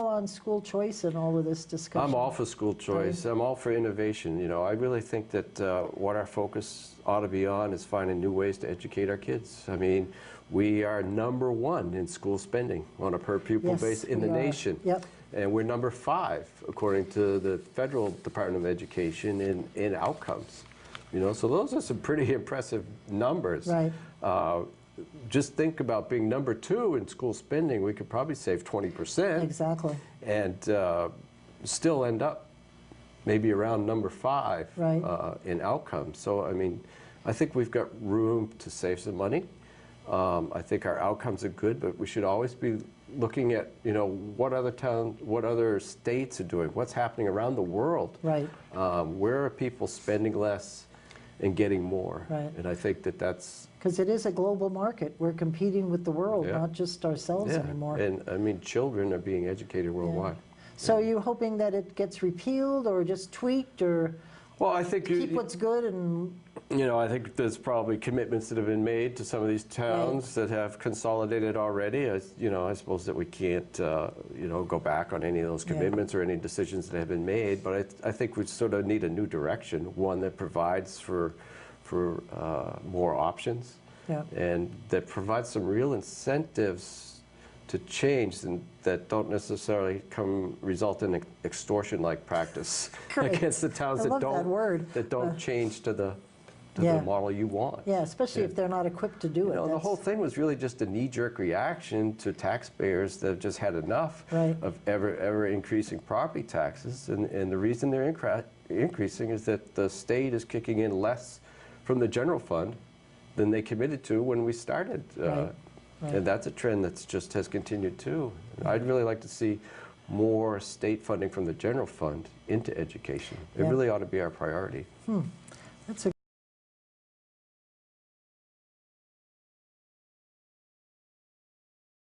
On school choice and all of this discussion? I'm all for school choice. I'm all for innovation. You know, I really think that what our focus ought to be on is finding new ways to educate our kids. I mean, we are #1 in school spending on a per pupil basis in the nation. Yep. And we're #5 according to the Federal Department of Education in outcomes. You know, so those are some pretty impressive numbers. Right. Just think about being #2 in school spending. We could probably save 20%. Exactly. And still end up maybe around #5 right. In outcomes. So, I mean, I think we've got room to save some money. I think our outcomes are good, but we should always be looking at, you know, what other towns, what other states are doing, what's happening around the world. Right. Where are people spending less and getting more? Right. And I think that that's... Because it is a global market. We're competing with the world, not just ourselves anymore. And I mean, children are being educated worldwide. So are you hoping that it gets repealed or just tweaked, or well, I think keep what's good? And you know, I think there's probably commitments that have been made to some of these towns that have consolidated already. You know, I suppose that we can't, you know, go back on any of those commitments or any decisions that have been made. But I think we sort of need a new direction, one that provides for more options, and that provides some real incentives to change, and that don't necessarily result in extortion-like practice against the towns that don't change to the model you want. Yeah, especially if they're not equipped to do it. The whole thing was really just a knee-jerk reaction to taxpayers that have just had enough of ever increasing property taxes, and the reason they're increasing is that the state is kicking in less from the general fund than they committed to when we started. And that's a trend that's just has continued too. I'd really like to see more state funding from the general fund into education. It really ought to be our priority.